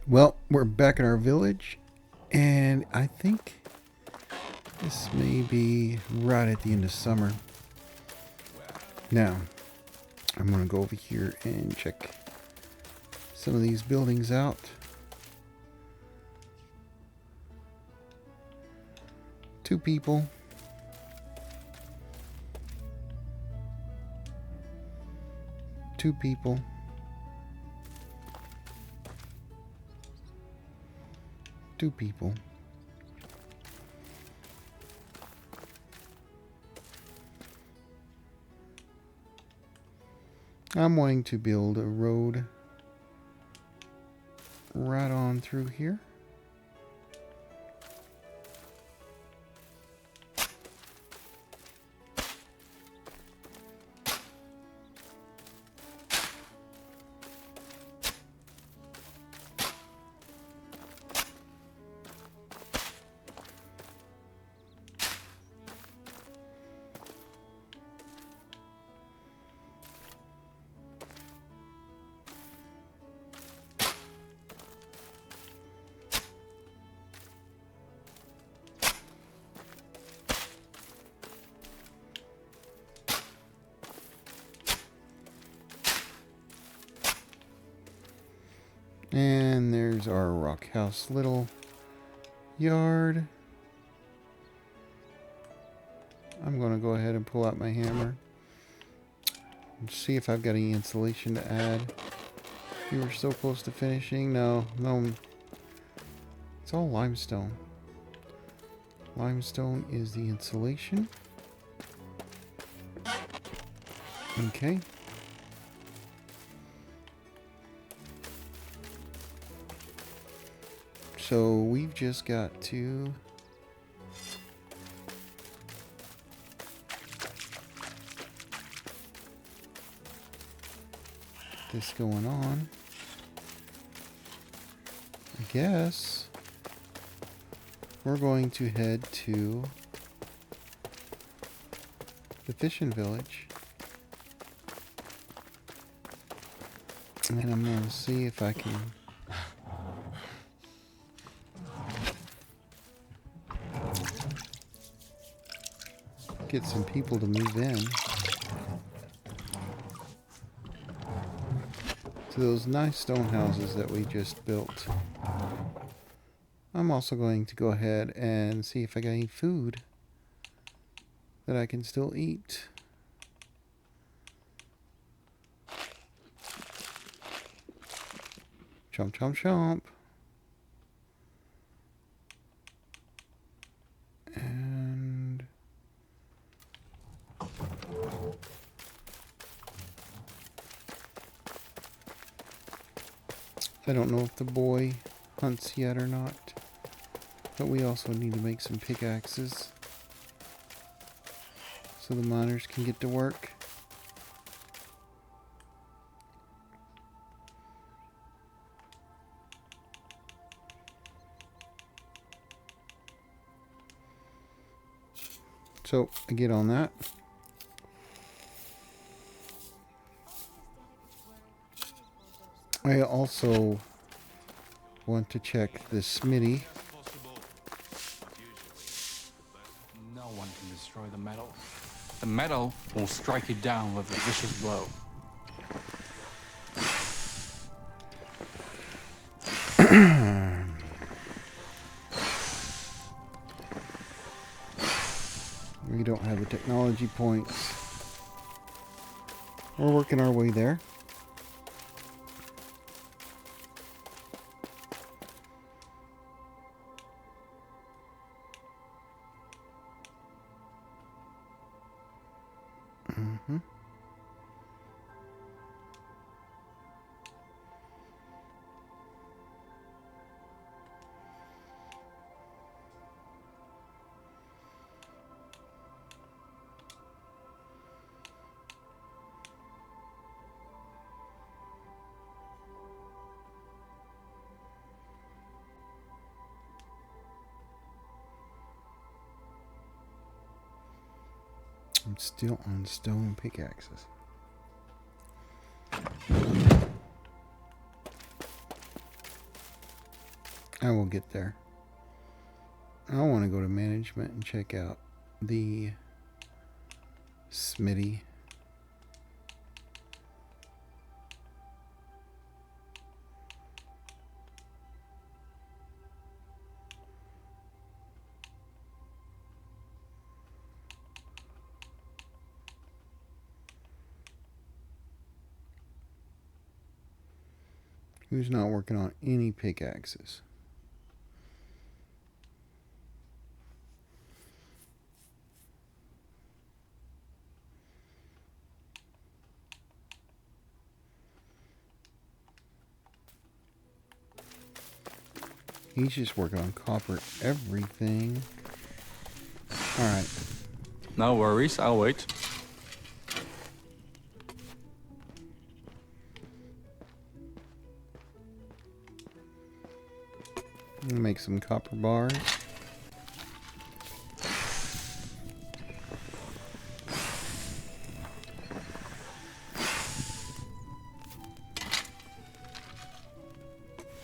Well, we're back in our village, and I think this may be right at the end of summer. Now, I'm going to go over here and check some of these buildings out. Two people. Two people. Two people. I'm wanting to build a road right on through here. And there's our rock house little yard. I'm going to go ahead and pull out my hammer and see if I've got any insulation to add. We were so close to finishing. No. It's all limestone. Limestone is the insulation. Okay. So we've just got to this going on. I guess we're going to head to the fishing village. And I'm going to see if I can get some people to move in to those nice stone houses that we just built. I'm also going to go ahead and see if I got any food that I can still eat. Chomp, chomp, chomp. And I don't know if the boy hunts yet or not, but we also need to make some pickaxes so the miners can get to work. So I get on that. I also want to check the smithy. No one can destroy the metal. The metal will strike you down with a vicious blow. We don't have the technology points. We're working our way there. I'm still on stone pickaxes. I will get there. I want to go to management and check out the smithy. Who's not working on any pickaxes? He's just working on copper everything. Alright. No worries, I'll wait. I'm gonna make some copper bars.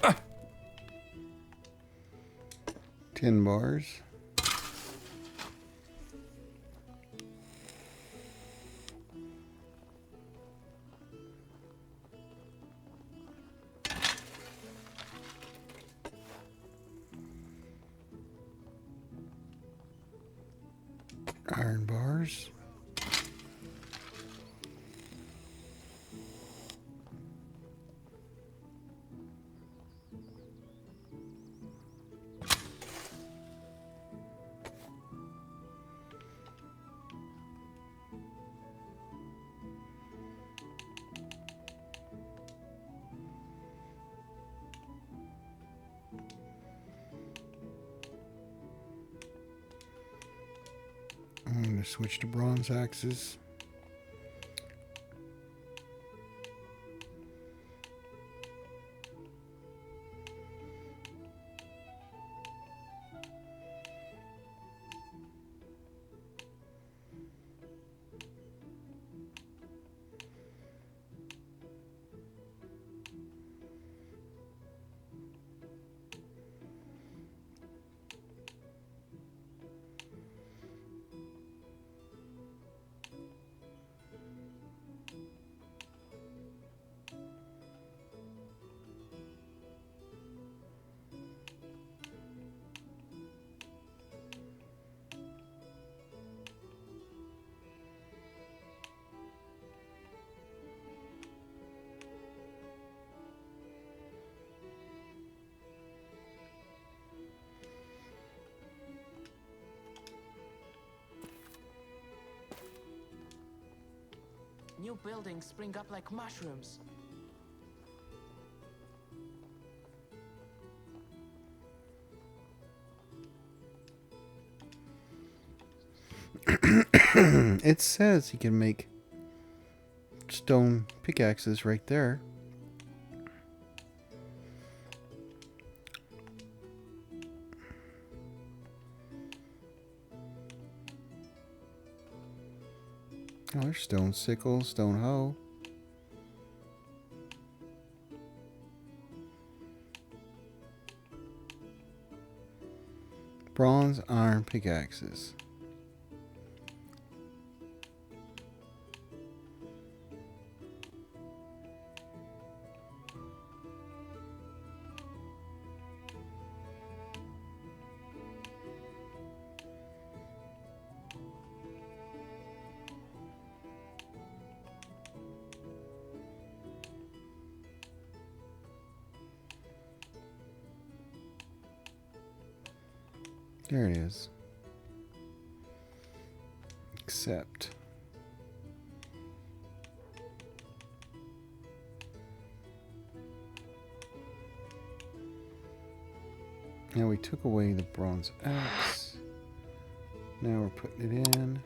Ah. 10 bars. Iron bars. I'm going to switch to bronze axes. New buildings spring up like mushrooms. It says you can make stone pickaxes right there. Oh, there's stone sickle, stone hoe. Bronze, iron pickaxes. There it is. Accept. Now we took away the bronze axe. Now we're putting it in.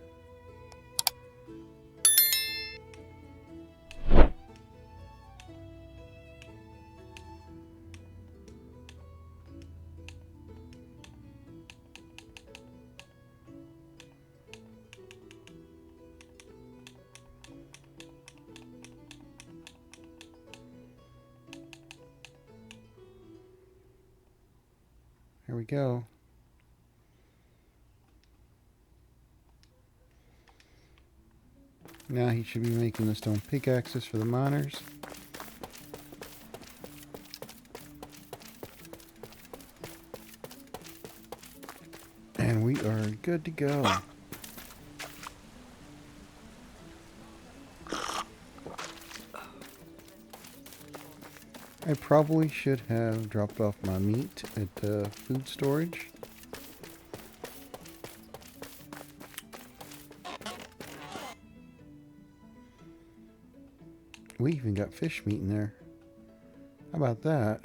Here we go. Now he should be making the stone pickaxes for the miners. And we are good to go. I probably should have dropped off my meat at the food storage. We even got fish meat in there. How about that?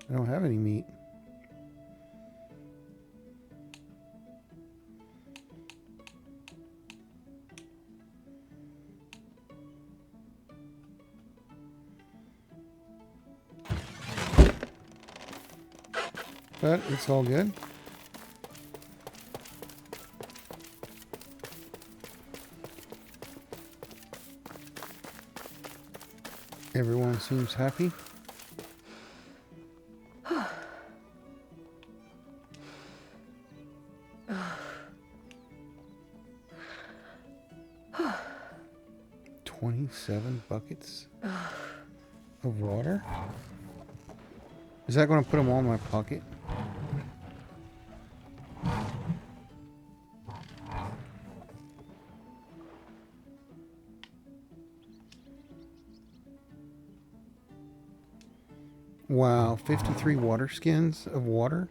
I don't have any meat. But it's all good. Everyone seems happy. $27 buckets of water. Is that going to put them all in my pocket? Wow, 53 water skins of water.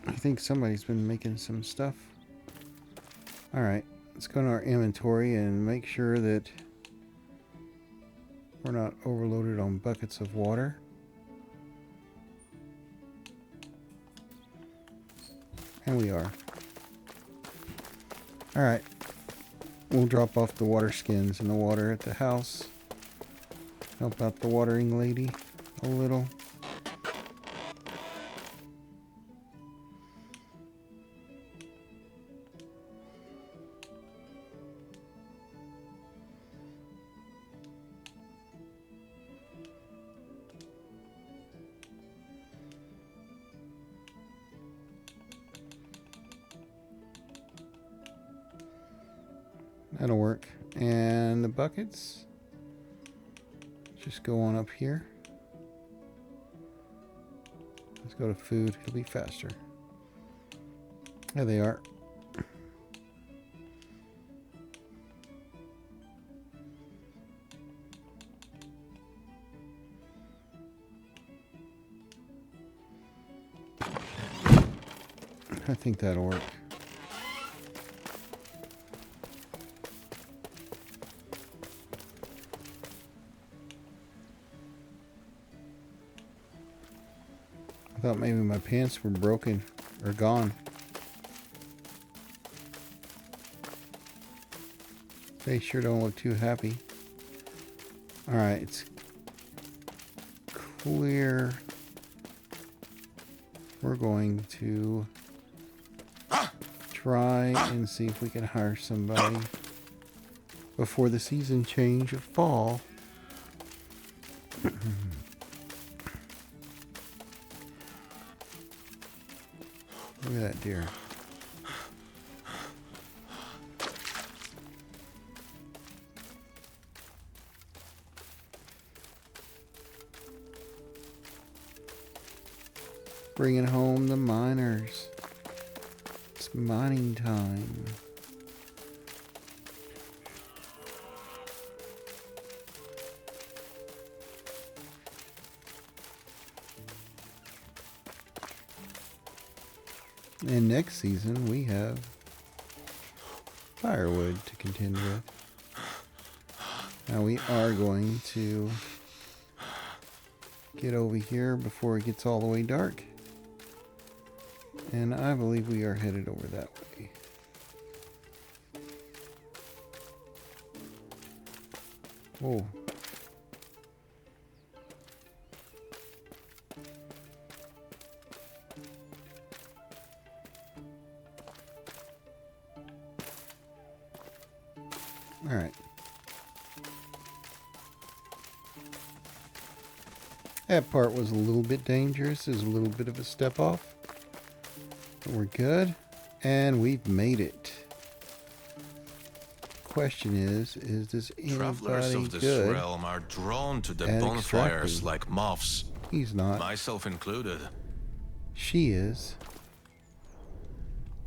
I think somebody's been making some stuff. Alright, let's go to our inventory and make sure that we're not overloaded on buckets of water. And we are. Alright. We'll drop off the water skins in the water at the house. Help out the watering lady a little. That'll work. And the buckets just go on up here. Let's go to food. It'll be faster. There they are. I think that'll work. I thought maybe my pants were broken or gone. They sure don't look too happy. Alright, it's clear. We're going to try and see if we can hire somebody before the season change of fall. Look at that deer. Bringing home the miners. It's mining time. And next season we have firewood to contend with. Now we are going to get over here before it gets all the way dark. And I believe we are headed over that way. Oh. All right. That part was a little bit dangerous. It was a little bit of a step off. But we're good. And we've made it. Question is this Travelers anybody of this good realm are drawn to the at bonfires extracting? like moths, He's not. myself included. She is.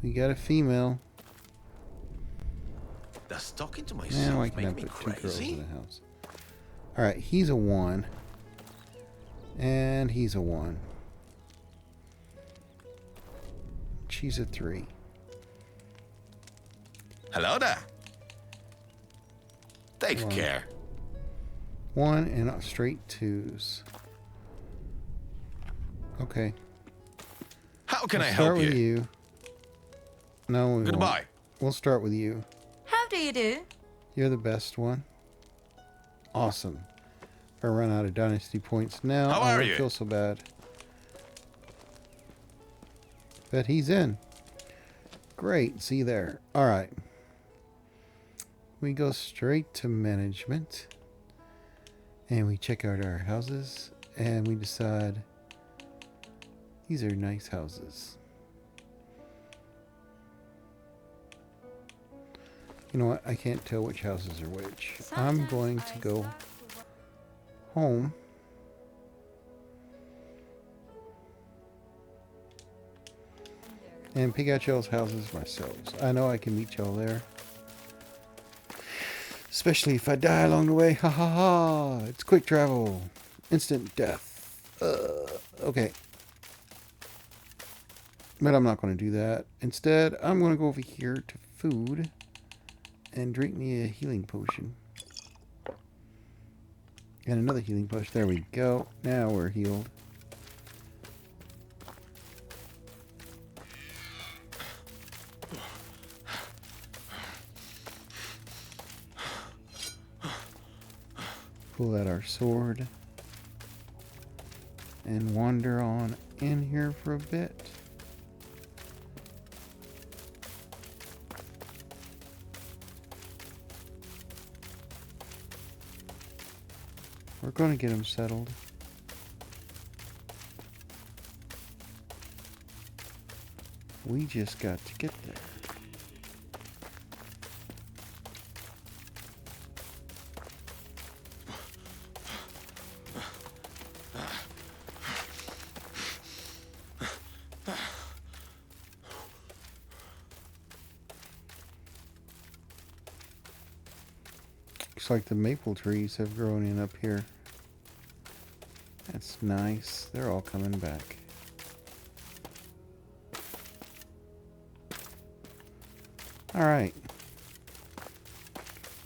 We got a female. Does talking to Now myself I can make have me put two girls crazy? in the house. Alright, he's a 1. And he's a 1. She's a 3. Hello there. Take One. care. 1 and straight 2s. Okay. How can We'll I start help with you? you. No, we Goodbye. won't. We'll start with you. How do you do? You're the best one. Awesome. If I run out of dynasty points now, How I are won't you? feel so bad. But he's in. Great. See you there. All right. We go straight to management. And we check out our houses. And we decide these are nice houses. You know what? I can't tell which houses are which. I'm going to go home. And pick out y'all's houses myself. I know I can meet y'all there. Especially if I die along the way. Ha ha ha. It's quick travel. Instant death. Okay. But I'm not going to do that. Instead, I'm going to go over here to food and drink me a healing potion. And another healing potion. There we go. Now we're healed. Pull out our sword. And wander on in here for a bit. We're going to get him settled. We just got to get there. Looks like the maple trees have grown in up here. That's nice. They're all coming back. Alright.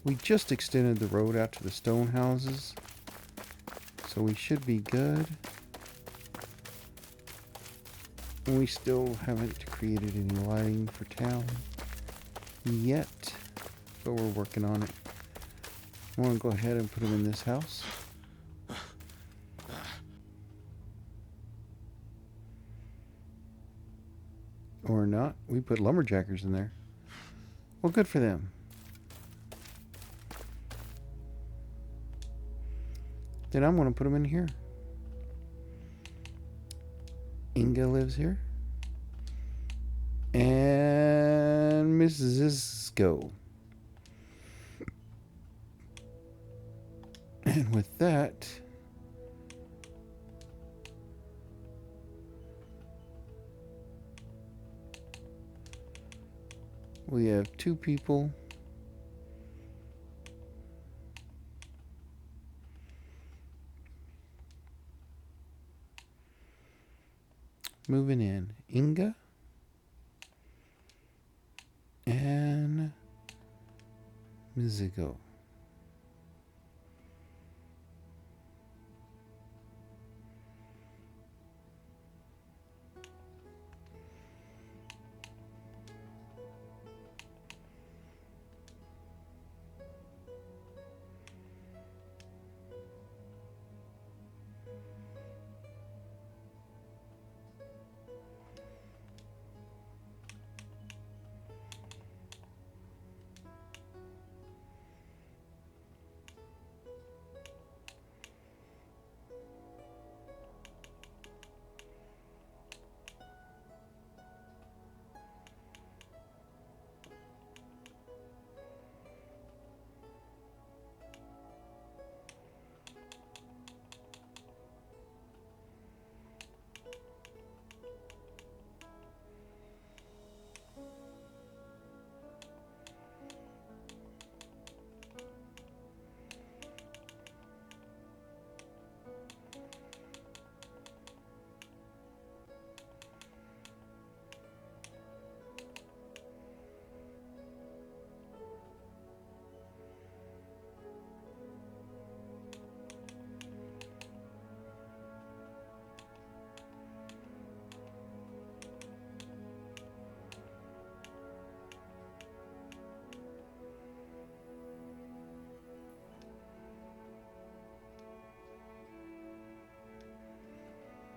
We just extended the road out to the stone houses. So we should be good. And we still haven't created any lighting for town yet. So we're working on it. I want to go ahead and put them in this house. Or not. We put lumberjackers in there. Well, good for them. Then I'm going to put them in here. Inga lives here. And Mrs. Go. And with that, we have 2 people. Moving in. Inga and Mizigo.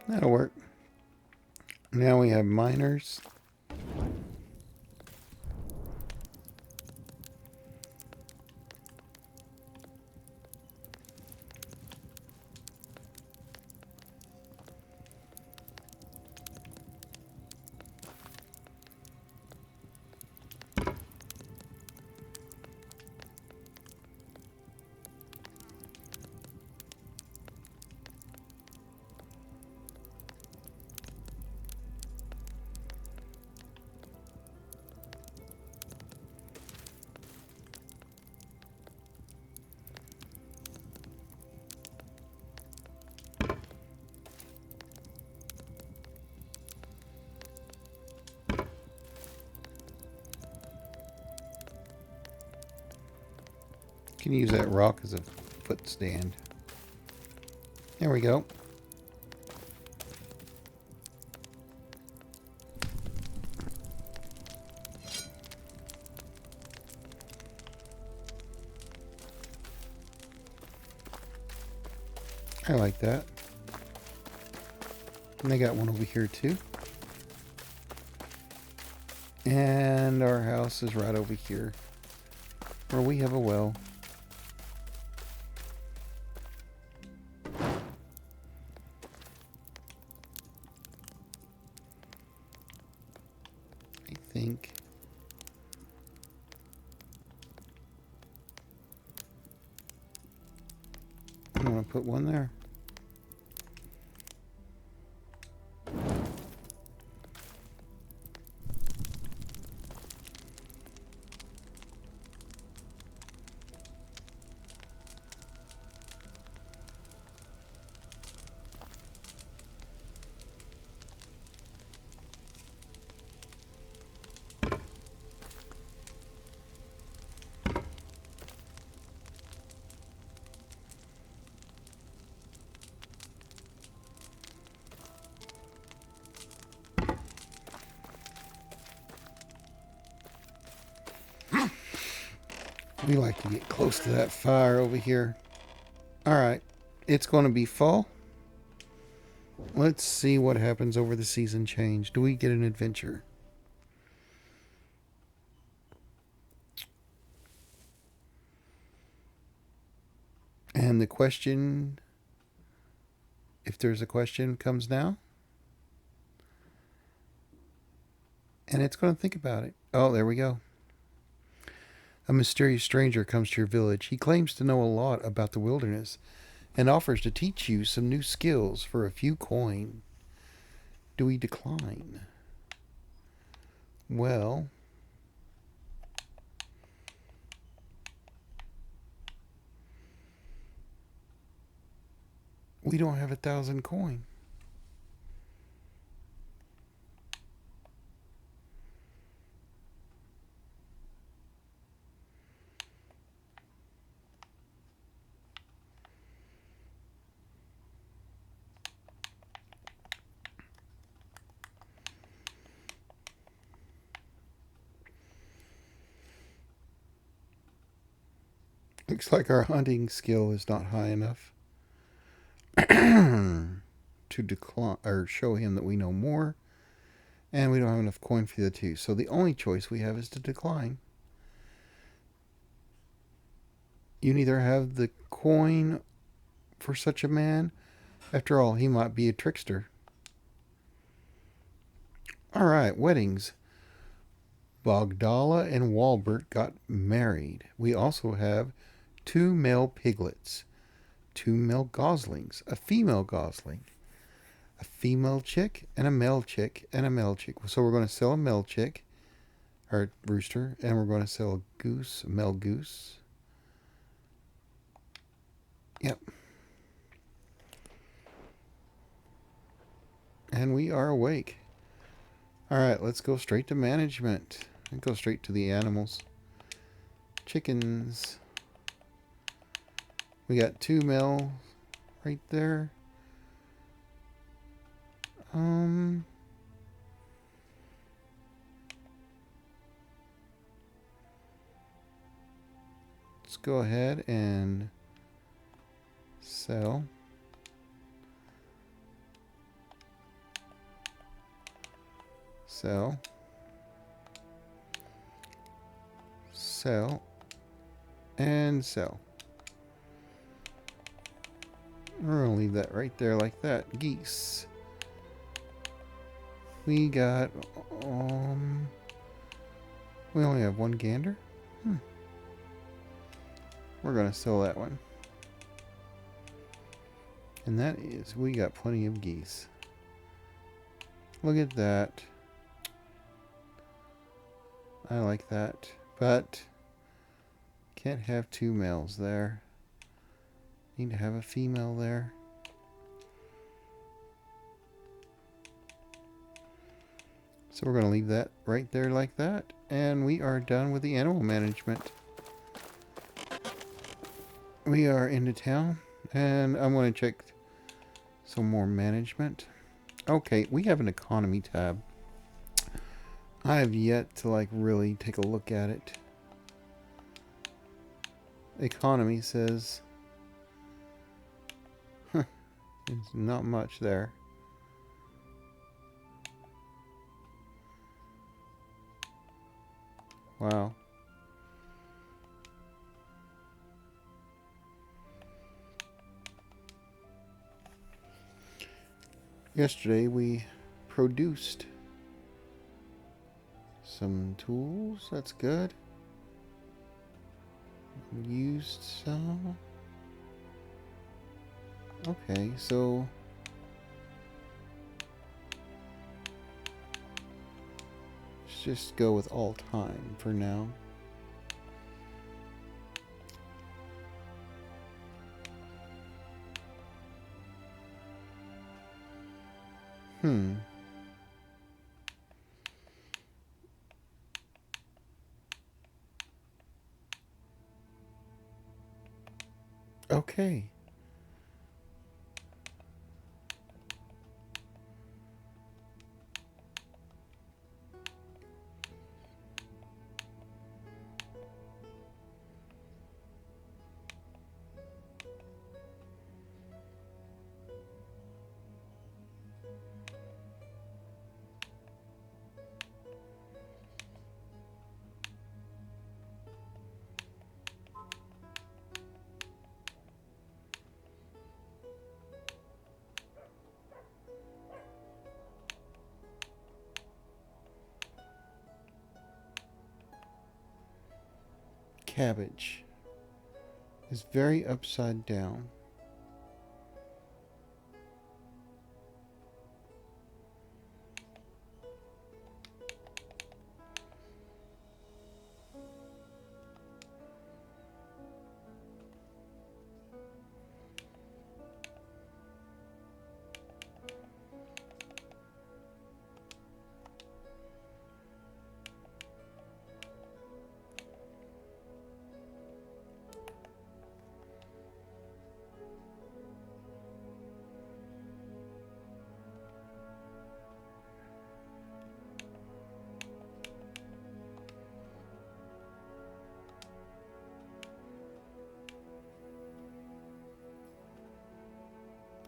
That'll work. Now we have miners. Can use that rock as a foot stand. There we go. I like that. And they got one over here too. And our house is right over here, where we have a well. I think. I'm going to put one there. We like to get close to that fire over here. Alright, it's going to be fall. Let's see what happens over the season change. Do we get an adventure? And the question, if there's a question, comes now. And it's going to think about it. Oh, there we go. A mysterious stranger comes to your village. He claims to know a lot about the wilderness and offers to teach you some new skills for a few coin. Do we decline? Well, we don't have 1,000 coin. Looks like our hunting skill is not high enough to decline or show him that we know more, and we don't have enough coin for the two. So the only choice we have is to decline. You neither have the coin for such a man. After all, he might be a trickster. All right, weddings. Bogdala and Walbert got married. We also have 2 male piglets, 2 male goslings, a female gosling, a female chick, and a male chick, and a male chick. So we're going to sell a male chick, or rooster, and we're going to sell a goose, a male goose. Yep. And we are awake. All right, let's go straight to management and go straight to the animals. Chickens. We got 2 male right there. Let's go ahead and sell. Sell. Sell. And sell. We're going to leave that right there like that. Geese. We got, we only have one gander? We're going to sell that one. And that is, we got plenty of geese. Look at that. I like that. But can't have two males there. Need to have a female there. So we're going to leave that right there like that. And we are done with the animal management. We are into town. And I'm going to check some more management. Okay, we have an economy tab. I have yet to like really take a look at it. Economy says there's not much there. Wow. Yesterday we produced some tools. That's good. Used some. Okay, so let's just go with all time for now. Okay. Cabbage is very upside down.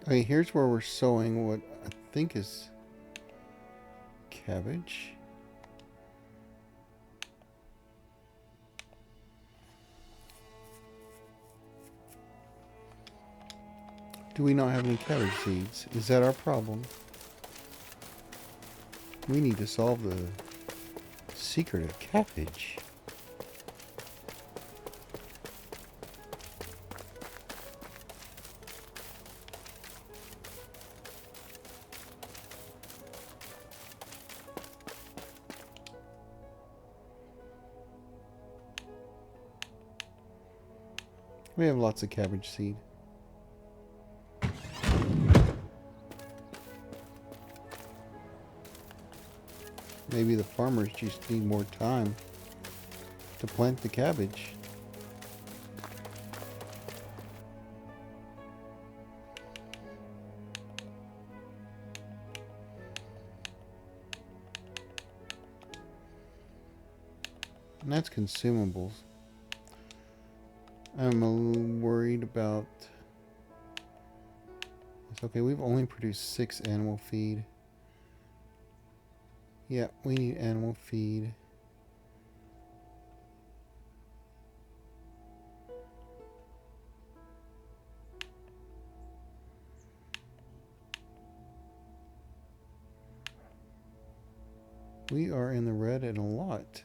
Okay, here's where we're sowing what I think is cabbage. Do we not have any cabbage seeds? Is that our problem? We need to solve the secret of cabbage. We have lots of cabbage seed. Maybe the farmers just need more time to plant the cabbage. And that's consumables. I'm a little worried about... It's okay, we've only produced 6 animal feed. Yeah, we need animal feed. We are in the red and a lot.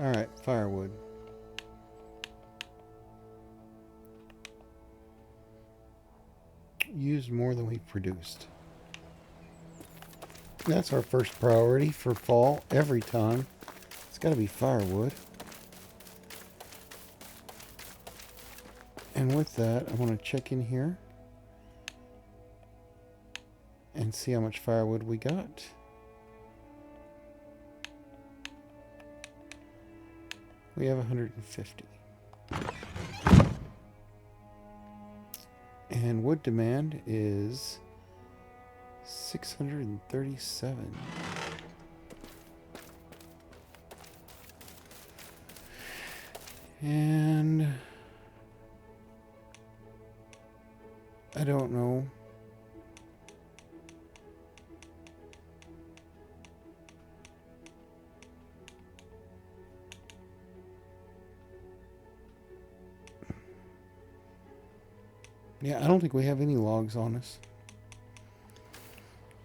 Alright, firewood. Used more than we've produced. That's our first priority for fall every time. It's got to be firewood. And with that, I want to check in here and see how much firewood we got. We have 150. And wood demand is 637. And I don't know. Yeah, I don't think we have any logs on us.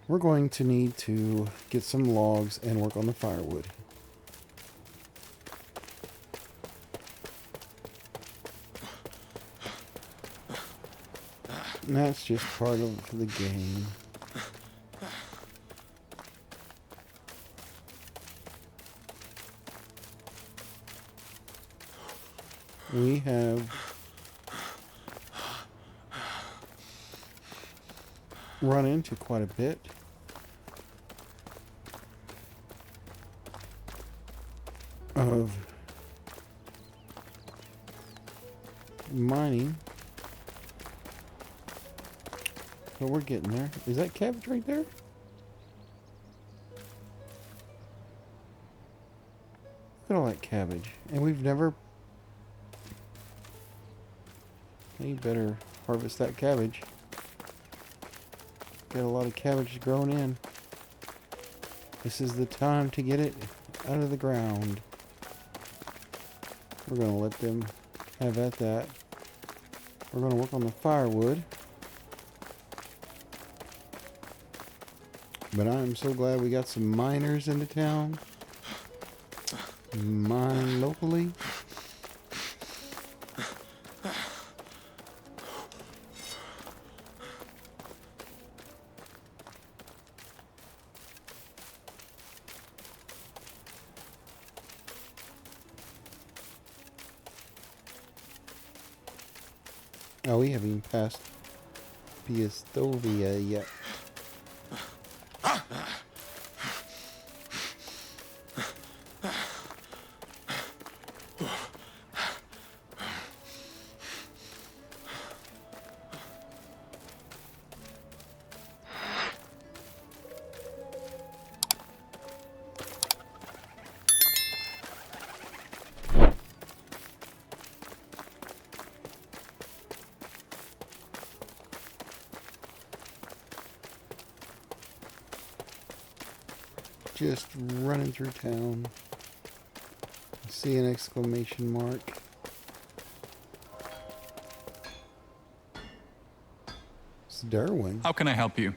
We're going to need to get some logs and work on the firewood. And that's just part of the game. We have run into quite a bit. Of mining. But we're getting there. Is that cabbage right there? Look at all that cabbage. And we've never... You better harvest that cabbage. Got a lot of cabbage grown in. This is the time to get it out of the ground. We're going to let them have at that. We're going to work on the firewood. But I'm so glad we got some miners into town. Mine locally. Oh, we haven't even passed Piastovia yet. Just running through town. See an exclamation mark. It's Derwin. How can I help you?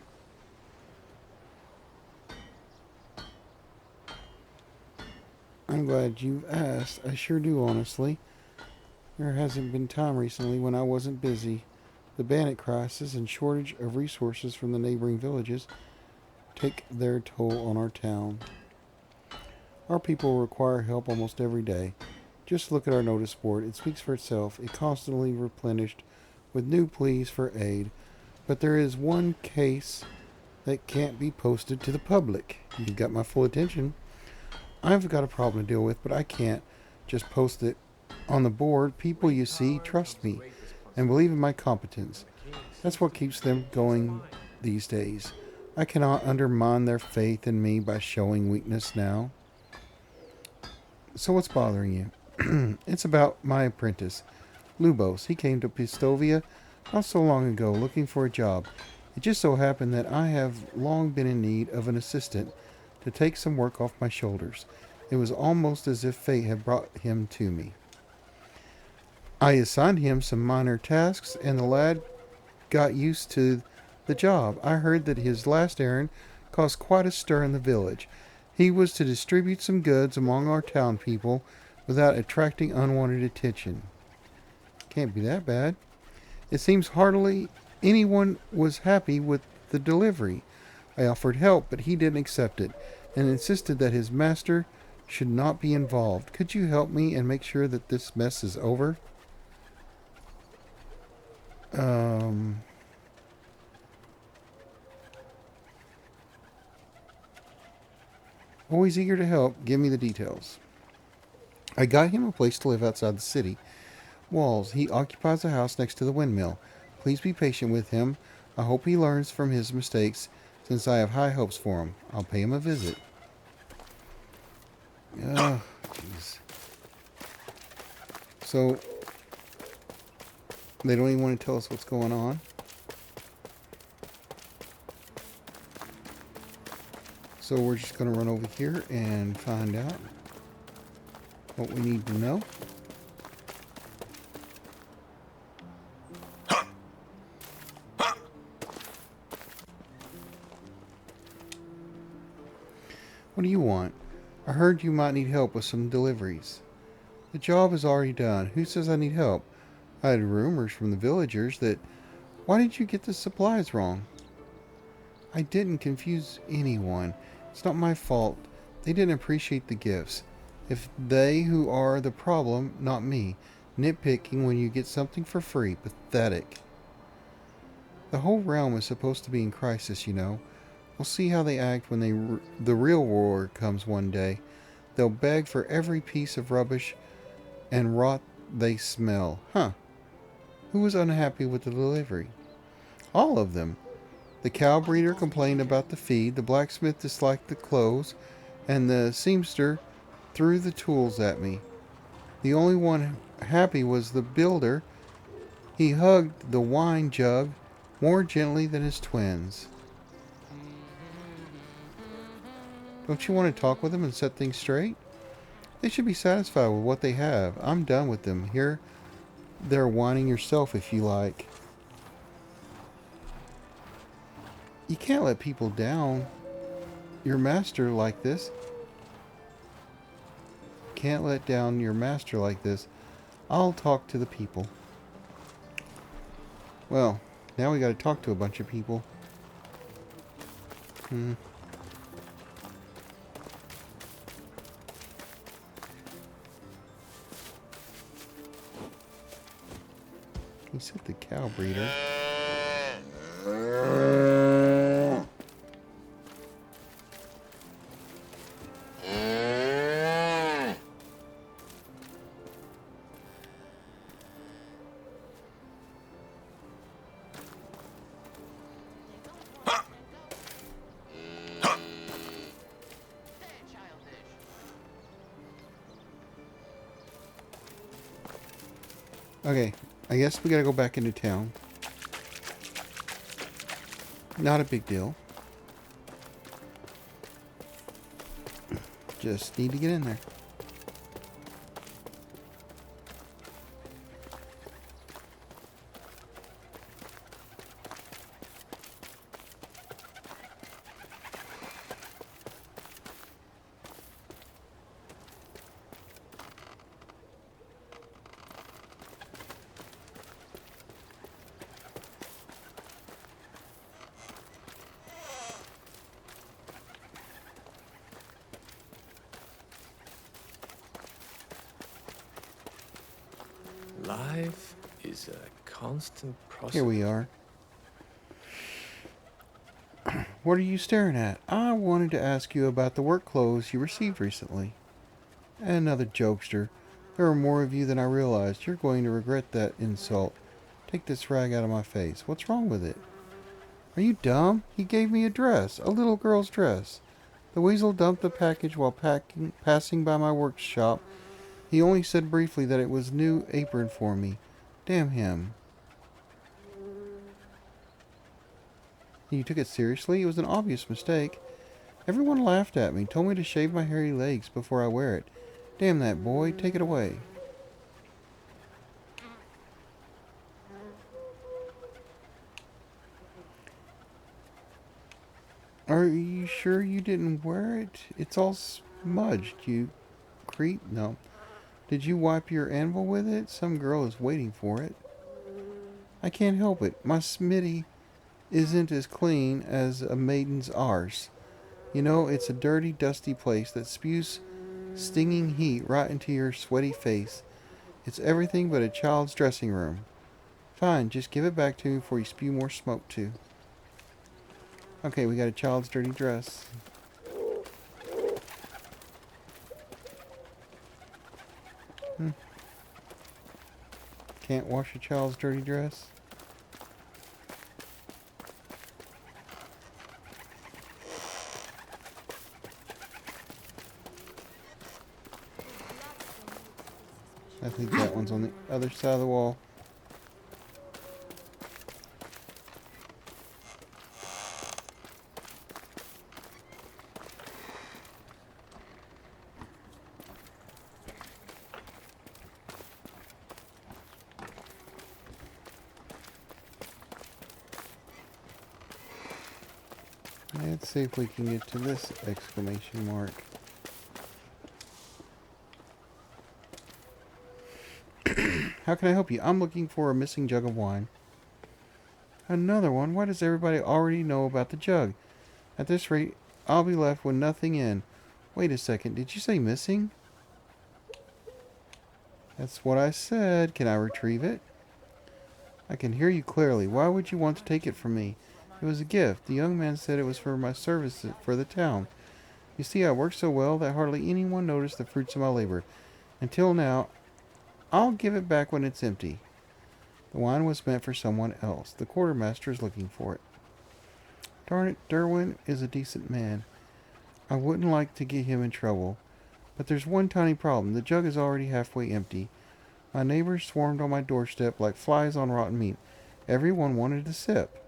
I'm glad you've asked. I sure do, honestly. There hasn't been time recently when I wasn't busy. The bandit crisis and shortage of resources from the neighboring villages take their toll on our town. Our people require help almost every day. Just look at our notice board. It speaks for itself. It constantly replenished with new pleas for aid. But there is one case that can't be posted to the public. You've got my full attention. I've got a problem to deal with, but I can't just post it on the board. People, you see, trust me and believe in my competence. That's what keeps them going these days. I cannot undermine their faith in me by showing weakness now. So what's bothering you? It's about my apprentice, Lubos. He came to Piastovia not so long ago looking for a job. It just so happened that I have long been in need of an assistant to take some work off my shoulders. It was almost as if fate had brought him to me. I assigned him some minor tasks, and the lad got used to the job. I heard that his last errand caused quite a stir in the village. He was to distribute some goods among our town people without attracting unwanted attention. Can't be that bad. It seems hardly anyone was happy with the delivery. I offered help, but he didn't accept it and insisted that his master should not be involved. Could you help me and make sure that this mess is over? Always eager to help. Give me the details. I got him a place to live outside the city walls. He occupies a house next to the windmill. Please be patient with him. I hope he learns from his mistakes, since I have high hopes for him. I'll pay him a visit. Oh, jeez. So, they don't even want to tell us what's going on. So we're just going to run over here and find out what we need to know. What do you want? I heard you might need help with some deliveries. The job is already done. Who says I need help? I had rumors from the villagers that... Why did you get the supplies wrong? I didn't confuse anyone. It's not my fault. They didn't appreciate the gifts. If they who are the problem, not me. Nitpicking when you get something for free. Pathetic. The whole realm is supposed to be in crisis, you know. We'll see how they act when the real war comes one day. They'll beg for every piece of rubbish and rot they smell. Huh. Who was unhappy with the delivery? All of them. The cow breeder complained about the feed, the blacksmith disliked the clothes, and the seamster threw the tools at me. The only one happy was the builder. He hugged the wine jug more gently than his twins. Don't you want to talk with them and set things straight? They should be satisfied with what they have. I'm done with them. Here, they're whining yourself if you like. You can't let people down your master like this. Can't let down your master like this. I'll talk to the people. Well, now we got to talk to a bunch of people. He said the cow breeder. Okay, I guess we gotta go back into town. Not a big deal. Just need to get in there. Life is a constant process. Here we are. What are you staring at? I wanted to ask you about the work clothes you received recently. Another jokester. There are more of you than I realized. You're going to regret that insult. Take this rag out of my face. What's wrong with it? Are you dumb? He gave me a dress. A little girl's dress. The weasel dumped the package while passing by my workshop. He only said briefly that it was a new apron for me. Damn him. You took it seriously? It was an obvious mistake. Everyone laughed at me, told me to shave my hairy legs before I wear it. Damn that boy. Take it away. Are you sure you didn't wear it? It's all smudged, you creep. No. Did you wipe your anvil with it? Some girl is waiting for it. I can't help it. My smitty isn't as clean as a maiden's arse. You know, it's a dirty, dusty place that spews stinging heat right into your sweaty face. It's everything but a child's dressing room. Fine, just give it back to me before you spew more smoke too. Okay, we got a child's dirty dress. Can't wash a child's dirty dress? I think that one's on the other side of the wall. Let's see if we can get to this exclamation mark. How can I help you? I'm looking for a missing jug of wine. Another one? Why does everybody already know about the jug? At this rate, I'll be left with nothing in. Wait a second, did you say missing? That's what I said. Can I retrieve it? I can hear you clearly. Why would you want to take it from me? It was a gift. The young man said it was for my service for the town. You see, I work so well that hardly anyone noticed the fruits of my labor. Until now, I'll give it back when it's empty. The wine was meant for someone else. The quartermaster is looking for it. Darn it, Derwin is a decent man. I wouldn't like to get him in trouble. But there's one tiny problem. The jug is already halfway empty. My neighbors swarmed on my doorstep like flies on rotten meat. Everyone wanted a sip.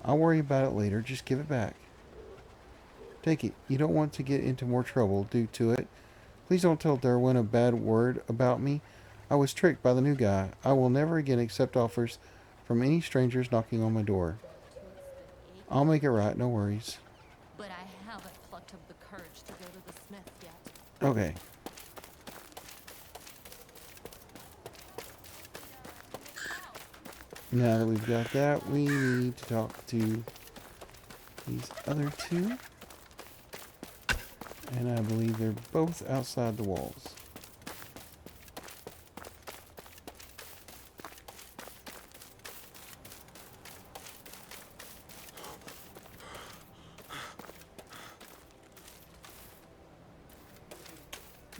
I'll worry about it later. Just give it back. Take it. You don't want to get into more trouble due to it. Please don't tell Derwin a bad word about me. I was tricked by the new guy. I will never again accept offers from any strangers knocking on my door. I'll make it right. No worries. But I haven't plucked up the courage to go to the smith yet. Okay. Now that we've got that, we need to talk to these other two. And I believe they're both outside the walls.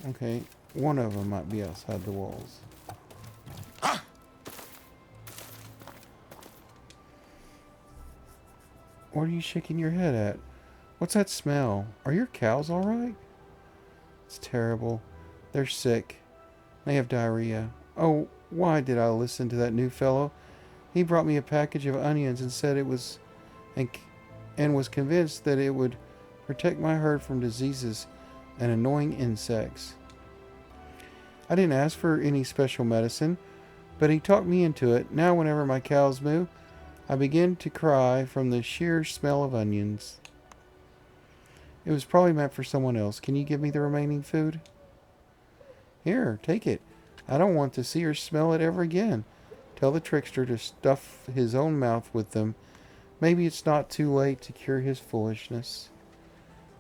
Okay, one of them might be outside the walls. What are you shaking your head at? What's that smell? Are your cows all right? It's terrible. They're sick. They have diarrhea. Oh, why did I listen to that new fellow? He brought me a package of onions and said it was, and was convinced that it would protect my herd from diseases and annoying insects. I didn't ask for any special medicine, but he talked me into it. Now whenever my cows moo, I begin to cry from the sheer smell of onions. It was probably meant for someone else. Can you give me the remaining food? Here, take it. I don't want to see or smell it ever again. Tell the trickster to stuff his own mouth with them. Maybe it's not too late to cure his foolishness.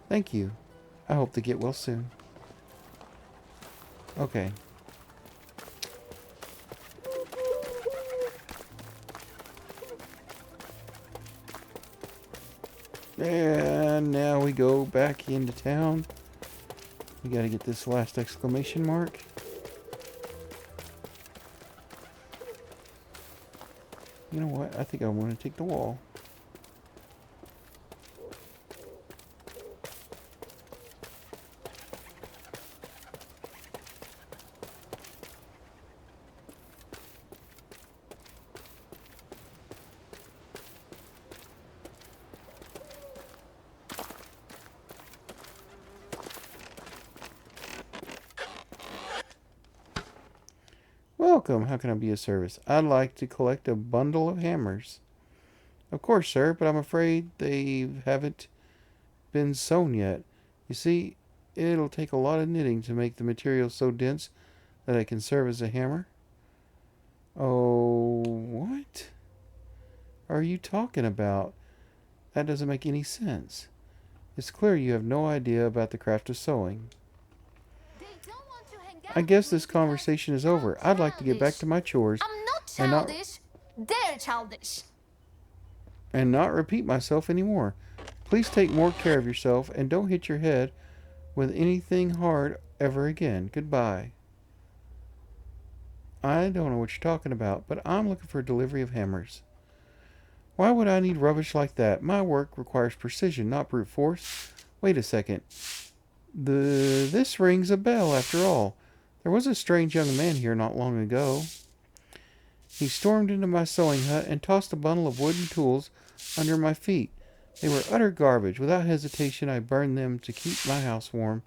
Thank you. I hope to get well soon. Okay. And now we go back into town. We gotta get this last exclamation mark. You know what? I think I want to take the wall. Welcome. How can I be of service? I'd like to collect a bundle of hammers. Of course, sir, but I'm afraid they haven't been sewn yet. You see, it'll take a lot of knitting to make the material so dense that it can serve as a hammer. Oh, what are you talking about? That doesn't make any sense. It's clear you have no idea about the craft of sewing. They don't want to hang out I guess with me this conversation is because over. I'm I'd like to get back childish. to my chores I'm not and not childish. They're childish. and not repeat myself anymore. Please take more care of yourself and don't hit your head with anything hard ever again. Goodbye. I don't know what you're talking about, but I'm looking for a delivery of hammers. Why would I need rubbish like that? My work requires precision, not brute force. Wait a second. This rings a bell after all. There was a strange young man here not long ago. He stormed into my sewing hut and tossed a bundle of wooden tools under my feet. They were utter garbage. Without hesitation, I burned them to keep my house warm.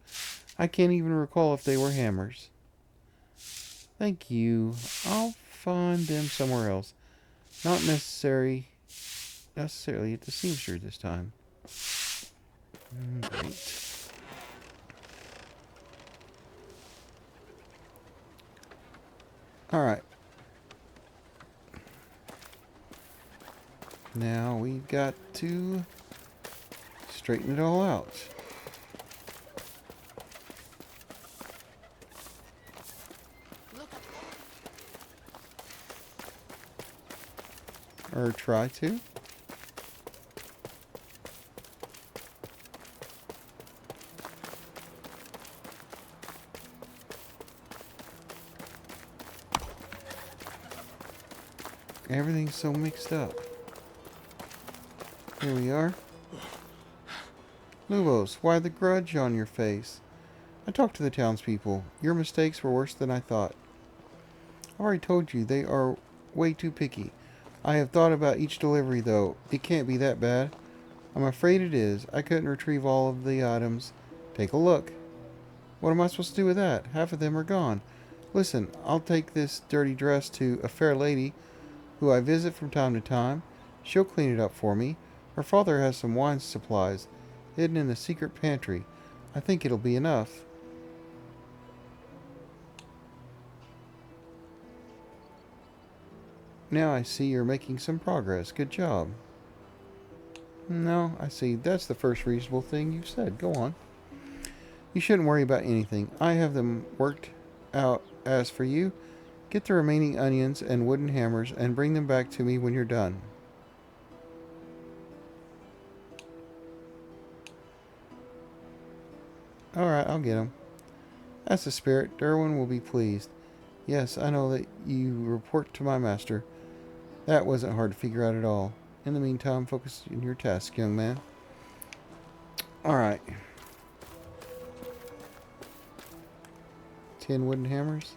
I can't even recall if they were hammers. Thank you. I'll find them somewhere else. Not necessarily at the seamster this time. Great. Alright. Now we've got to straighten it all out. Or try to. Everything's so mixed up. Here we are. Lubos, why the grudge on your face? I talked to the townspeople. Your mistakes were worse than I thought. I already told you they are way too picky. I have thought about each delivery, though. It can't be that bad. I'm afraid it is. I couldn't retrieve all of the items. Take a look. What am I supposed to do with that? Half of them are gone. Listen, I'll take this dirty dress to a fair lady who I visit from time to time. She'll clean it up for me. Her father has some wine supplies hidden in the secret pantry. I think it'll be enough. Now I see you're making some progress. Good job. No, I see. That's the first reasonable thing you've said. Go on. You shouldn't worry about anything. I have them worked out. As for you, get the remaining onions and wooden hammers and bring them back to me when you're done. Alright, I'll get them. That's the spirit. Derwin will be pleased. Yes, I know that you report to my master. That wasn't hard to figure out at all. In the meantime, focus on your task, young man. Alright. 10 wooden hammers.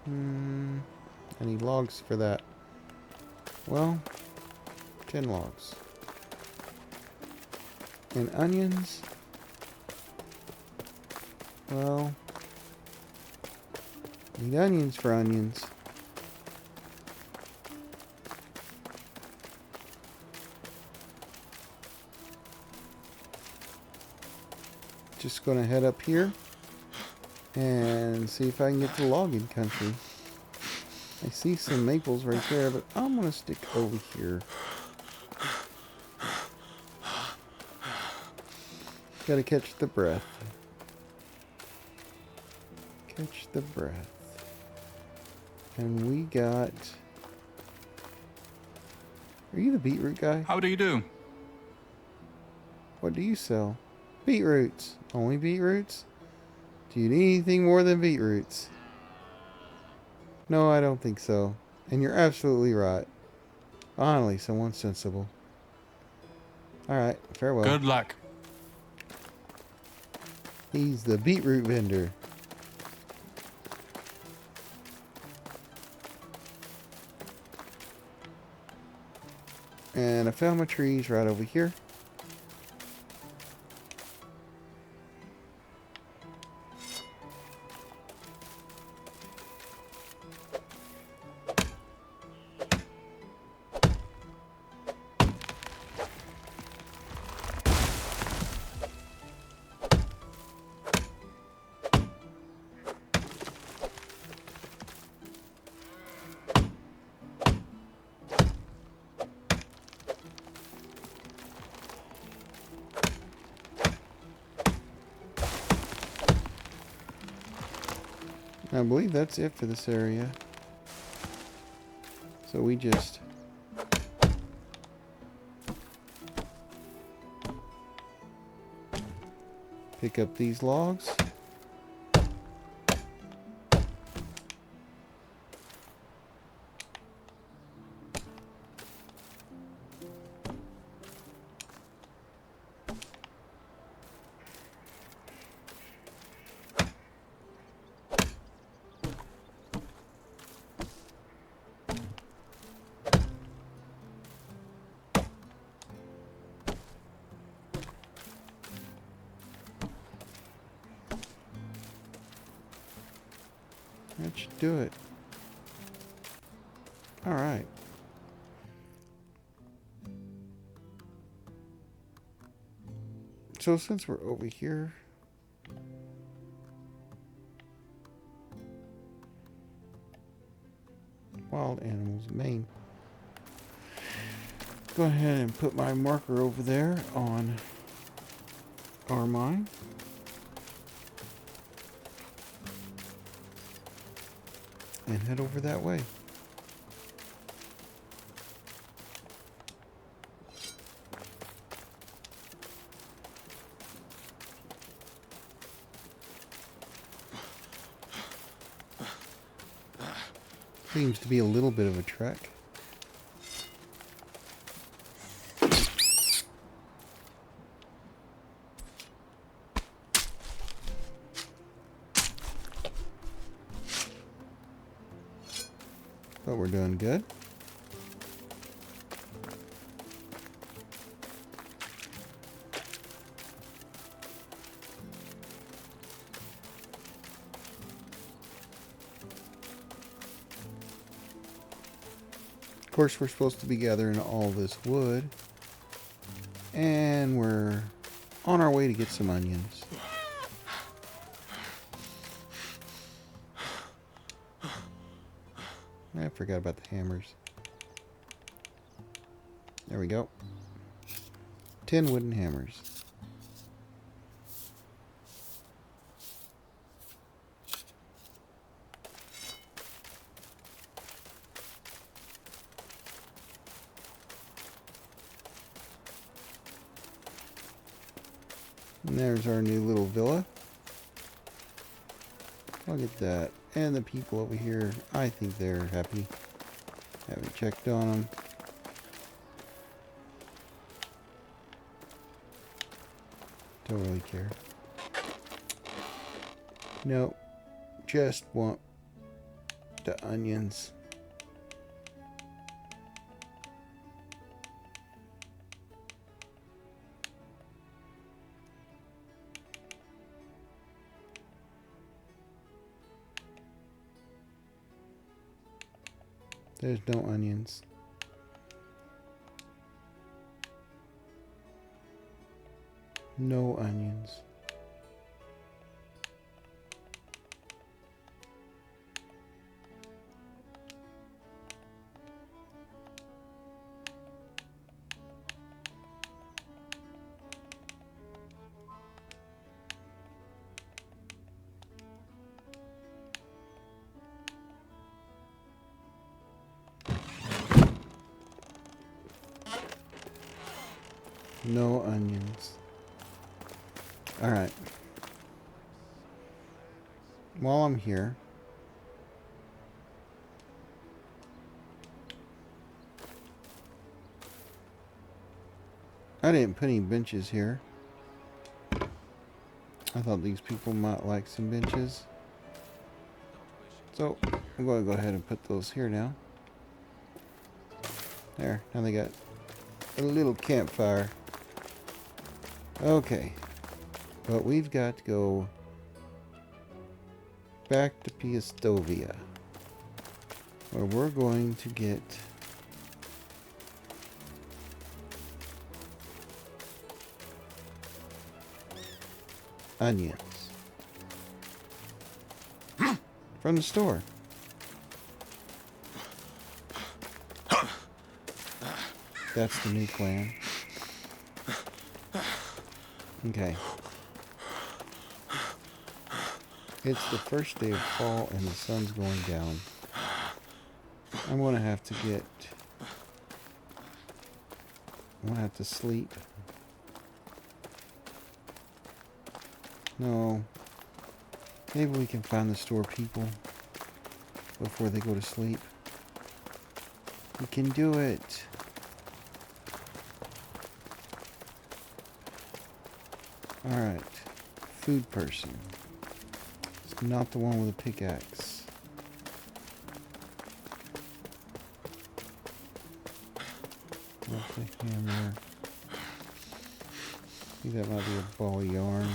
I need logs for that. Well, 10 logs. And onions. Well, need onions for onions. Just gonna head up here and see if I can get to logging country. I see some maples right there, but I'm gonna stick over here. Gotta catch the breath. Catch the breath. And we got... Are you the beetroot guy? How do you do? What do you sell? Beetroots. Only beetroots? Do you need anything more than beetroots? No, I don't think so. And you're absolutely right. Finally, someone sensible. Alright, farewell. Good luck. He's the beetroot vendor. And I found my trees right over here. I believe that's it for this area. So we just pick up these logs. That should do it. Alright. So since we're over here, wild animals main. Go ahead and put my marker over there on our mine. And head over that way. Seems to be a little bit of a trek. But we're doing good. Of course, we're supposed to be gathering all this wood. And we're on our way to get some onions. I forgot about the hammers. There we go. 10 wooden hammers. And there's our new little villa. Look at that. And the people over here, I think they're happy. Haven't checked on them. Don't really care. Nope. Just want the onions. There's no onions. No onions. No onions. Alright. While I'm here, I didn't put any benches here. I thought these people might like some benches. So, I'm going to go ahead and put those here now. There. Now they got a little campfire. Okay. But we've got to go back to Piastovia, where we're going to get onions from the store. That's the new plan. Okay. It's the first day of fall and the sun's going down. I'm gonna have to get... I'm gonna have to sleep. No. Maybe we can find the store people before they go to sleep. We can do it. Alright. Food person. It's not the one with a pickaxe. Not the hammer. I think that might be a ball of yarn.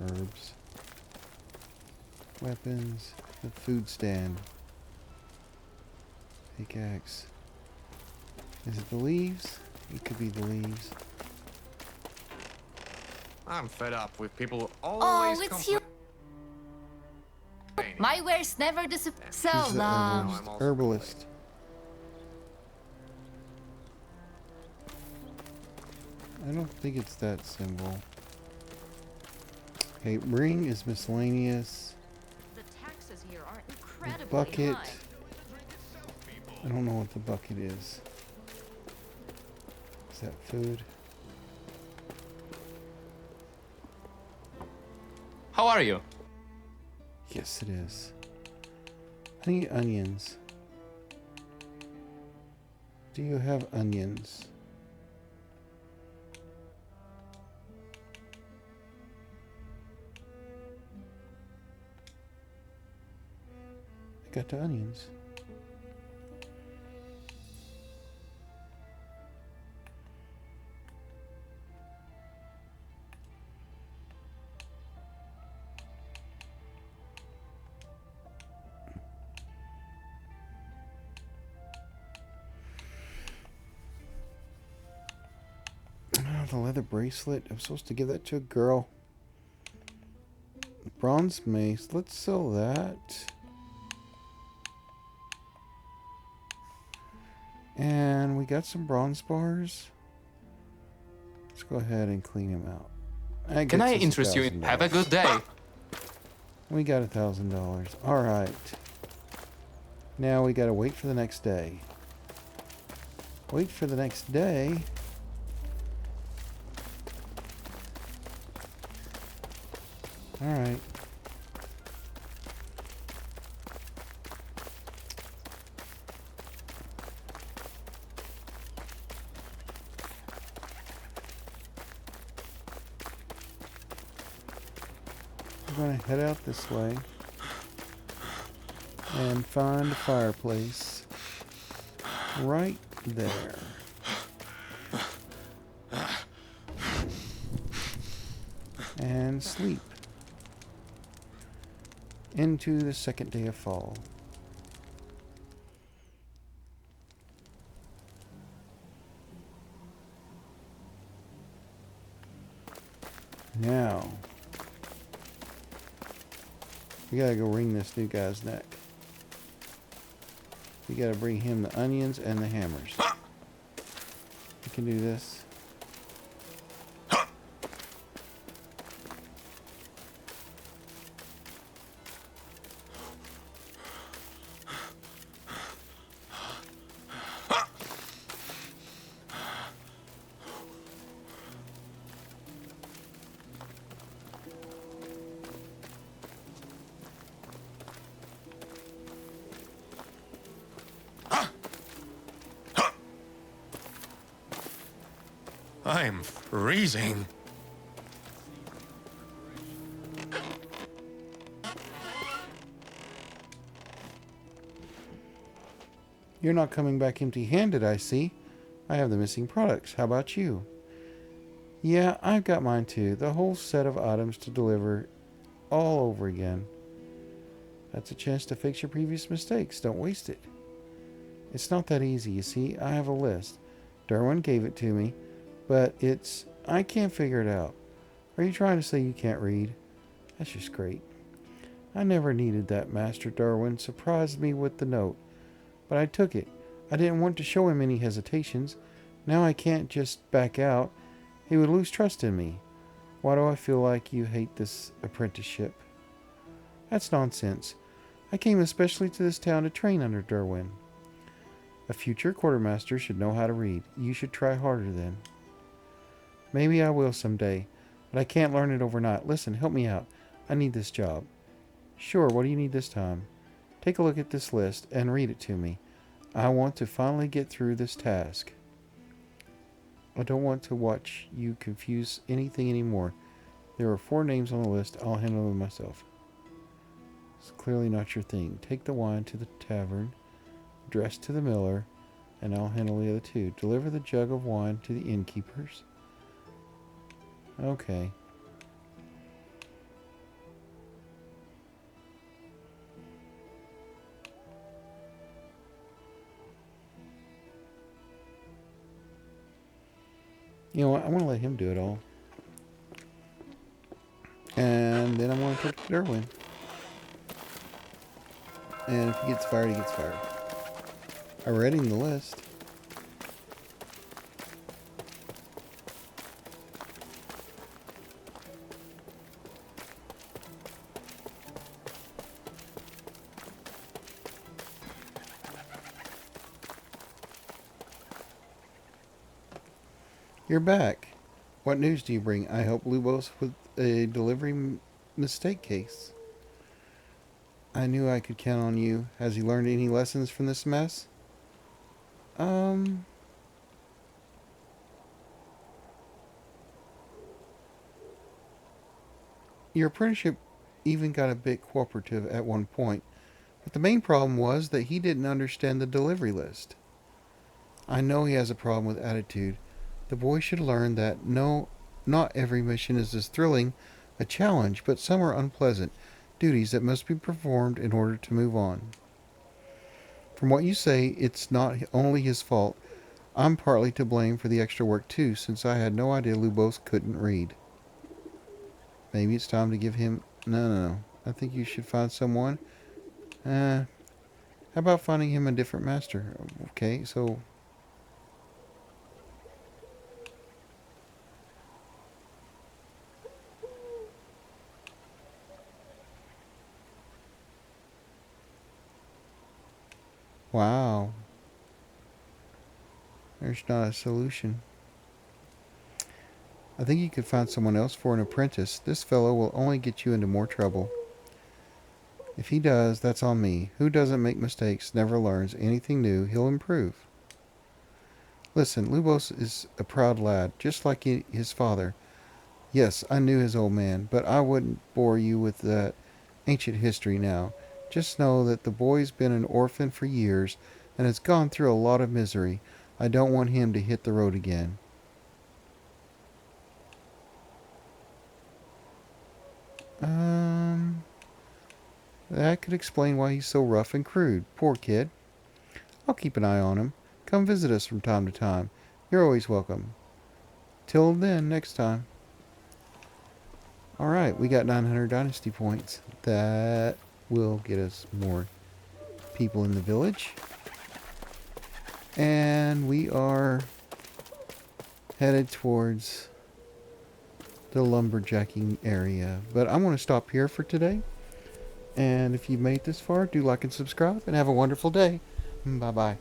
Herbs. Weapons. The food stand. Pickaxe. Is it the leaves? It could be the leaves. I'm fed up with people Oh, always it's you. complaining. My wares never disappear. So She's the long. herbalist. I'm also Herbalist. I don't think it's that symbol. Okay, ring is miscellaneous. The taxes here are incredibly Bucket. high. I don't know what the bucket is. Is that food? How are you? Yes, it is. I need onions. Do you have onions? I got the onions. Oh, the leather bracelet. I'm supposed to give that to a girl. Bronze mace. Let's sell that. And we got some bronze bars. Let's go ahead and clean them out. That Can I gets us interest you in... $1,000. Have a good day. We got $1,000. All right. Now we gotta wait for the next day. Wait for the next day. All right. We're gonna head out this way and find a fireplace right there. And sleep into the second day of fall. Now, we gotta go wring this new guy's neck. We gotta bring him the onions and the hammers. We can do this. I'm freezing. You're not coming back empty-handed, I see. I have the missing products. How about you? Yeah, I've got mine too. The whole set of items to deliver all over again. That's a chance to fix your previous mistakes. Don't waste it. It's not that easy, you see. I have a list. Derwin gave it to me, but I can't figure it out. Are you trying to say you can't read? That's just great. I never needed that. Master Derwin surprised me with the note, but I took it. I didn't want to show him any hesitations. Now I can't just back out. He would lose trust in me. Why do I feel like you hate this apprenticeship? That's nonsense. I came especially to this town to train under Derwin. A future quartermaster should know how to read. You should try harder then. Maybe I will someday, but I can't learn it overnight. Listen, help me out. I need this job. Sure, what do you need this time? Take a look at this list and read it to me. I want to finally get through this task. I don't want to watch you confuse anything anymore. There are 4 names on the list. I'll handle them myself. It's clearly not your thing. Take the wine to the tavern, dress to the miller, and I'll handle the other 2. Deliver the jug of wine to the innkeepers. Okay. You know what? I want to let him do it all. And then I'm going to talk to Derwin. And if he gets fired, he gets fired. I'm reading the list. You're back. What news do you bring? I help Lubos with a delivery mistake case. I knew I could count on you. Has he learned any lessons from this mess? Your apprenticeship even got a bit cooperative at one point, but the main problem was that he didn't understand the delivery list. I know he has a problem with attitude. The boy should learn that not every mission is as thrilling a challenge, but some are unpleasant duties that must be performed in order to move on. From what you say, it's not only his fault. I'm partly to blame for the extra work too, since I had no idea Lubos couldn't read. Maybe it's time to give him... No. I think you should find someone. How about finding him a different master? Okay, so... Wow. There's not a solution. I think you could find someone else for an apprentice. This fellow will only get you into more trouble. If he does, that's on me. Who doesn't make mistakes never learns anything new. He'll improve. Listen, Lubos is a proud lad, just like his father. Yes, I knew his old man, but I wouldn't bore you with that ancient history now. Just know that the boy's been an orphan for years and has gone through a lot of misery. I don't want him to hit the road again. That could explain why he's so rough and crude. Poor kid. I'll keep an eye on him. Come visit us from time to time. You're always welcome. Till then, next time. Alright, we got 900 dynasty points. That will get us more people in the village. And we are headed towards the lumberjacking area. But I'm going to stop here for today. And if you've made it this far, do like and subscribe and have a wonderful day. Bye-bye.